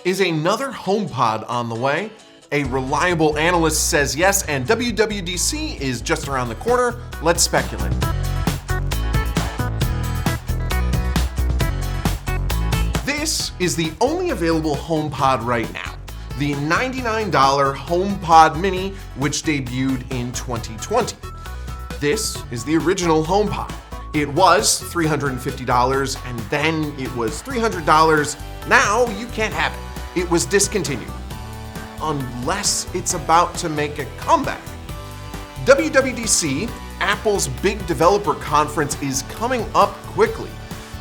Is another HomePod on the way? A reliable analyst says yes, and WWDC is just around the corner. Let's speculate. This is the only available HomePod right now. The $99 HomePod Mini, which debuted in 2020. This is the original HomePod. It was $350 and then it was $300. Now you can't have it. It was discontinued. Unless it's about to make a comeback. WWDC, Apple's big developer conference, is coming up quickly.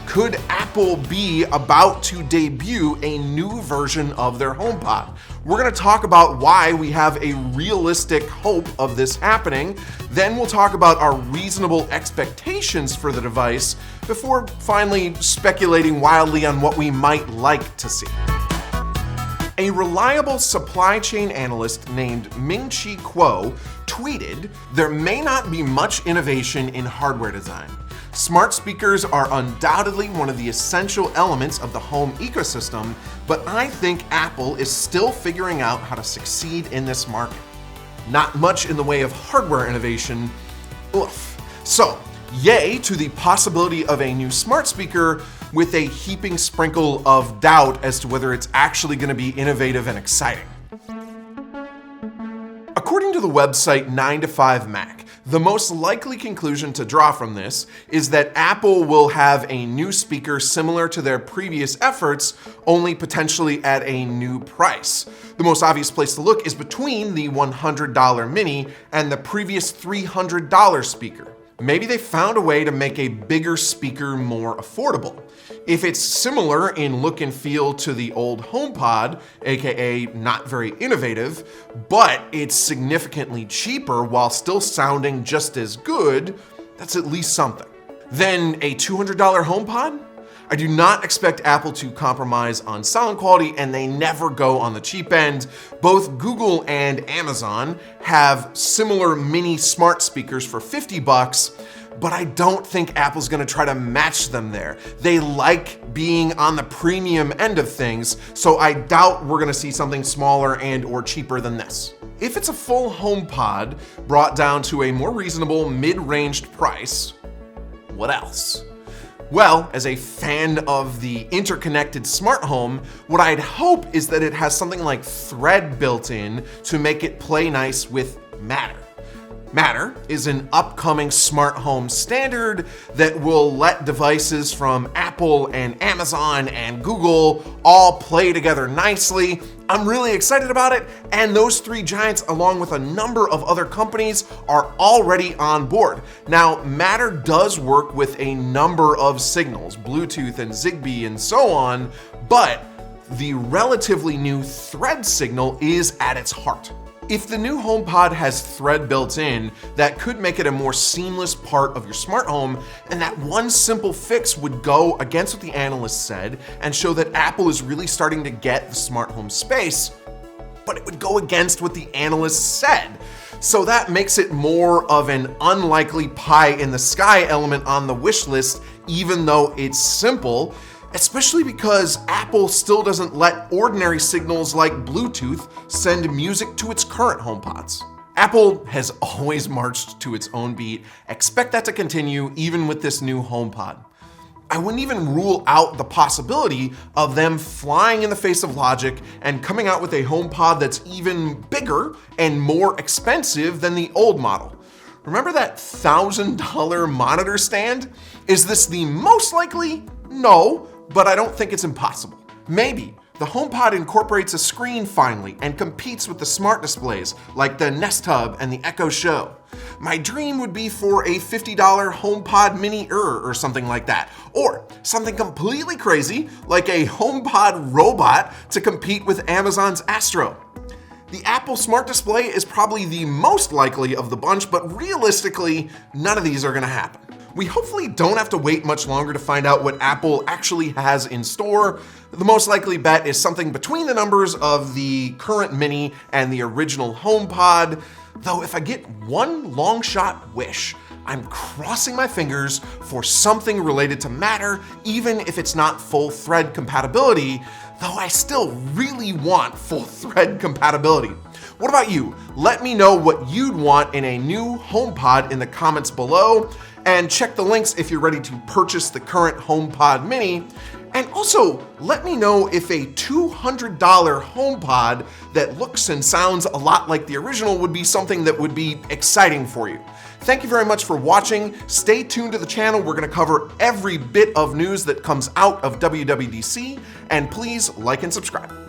Could Apple be about to debut a new version of their HomePod? We're going to talk about why we have a realistic hope of this happening. Then we'll talk about our reasonable expectations for the device before finally speculating wildly on what we might like to see. A reliable supply chain analyst named Ming-Chi Kuo tweeted, "There may not be much innovation in hardware design. Smart speakers are undoubtedly one of the essential elements of the home ecosystem, but I think Apple is still figuring out how to succeed in this market. Not much in the way of hardware innovation. Oof." So, yay to the possibility of a new smart speaker, with a heaping sprinkle of doubt as to whether it's actually going to be innovative and exciting. According to the website 9to5Mac, the most likely conclusion to draw from this is that Apple will have a new speaker similar to their previous efforts, only potentially at a new price. The most obvious place to look is between the $100 Mini and the previous $300 speaker. Maybe they found a way to make a bigger speaker more affordable. If it's similar in look and feel to the old HomePod, aka not very innovative, but it's significantly cheaper while still sounding just as good, that's at least something. Then a $200 HomePod? I do not expect Apple to compromise on sound quality, and they never go on the cheap end. Both Google and Amazon have similar mini smart speakers for $50, but I don't think Apple's gonna try to match them there. They like being on the premium end of things, so I doubt we're gonna see something smaller and or cheaper than this. If it's a full HomePod brought down to a more reasonable mid-ranged price, what else? Well, as a fan of the interconnected smart home, what I'd hope is that it has something like Thread built in to make it play nice with Matter. Matter is an upcoming smart home standard that will let devices from Apple and Amazon and Google all play together nicely. I'm really excited about it, and those three giants, along with a number of other companies, are already on board. Now, Matter does work with a number of signals, Bluetooth and Zigbee and so on, but the relatively new Thread signal is at its heart. If the new HomePod has Thread built in, that could make it a more seamless part of your smart home, and that one simple fix would go against what the analyst said and show that Apple is really starting to get the smart home space, but it would go against what the analyst said. So that makes it more of an unlikely pie in the sky element on the wish list, even though it's simple. Especially because Apple still doesn't let ordinary signals like Bluetooth send music to its current HomePods. Apple has always marched to its own beat. Expect that to continue even with this new HomePod. I wouldn't even rule out the possibility of them flying in the face of logic and coming out with a HomePod that's even bigger and more expensive than the old model. Remember that $1,000 monitor stand? Is this the most likely? No, but I don't think it's impossible. Maybe the HomePod incorporates a screen finally and competes with the smart displays like the Nest Hub and the Echo Show. My dream would be for a $50 HomePod Mini or something like that. Or something completely crazy like a HomePod robot to compete with Amazon's Astro. The Apple Smart Display is probably the most likely of the bunch, but realistically, none of these are gonna happen. We hopefully don't have to wait much longer to find out what Apple actually has in store. The most likely bet is something between the numbers of the current Mini and the original HomePod. Though if I get one long shot wish, I'm crossing my fingers for something related to Matter, even if it's not full Thread compatibility, though I still really want full thread compatibility. What about you? Let me know what you'd want in a new HomePod in the comments below, and check the links if you're ready to purchase the current HomePod Mini. And also, let me know if a $200 HomePod that looks and sounds a lot like the original would be something that would be exciting for you. Thank you very much for watching. Stay tuned to the channel. We're going to cover every bit of news that comes out of WWDC, and please like and subscribe.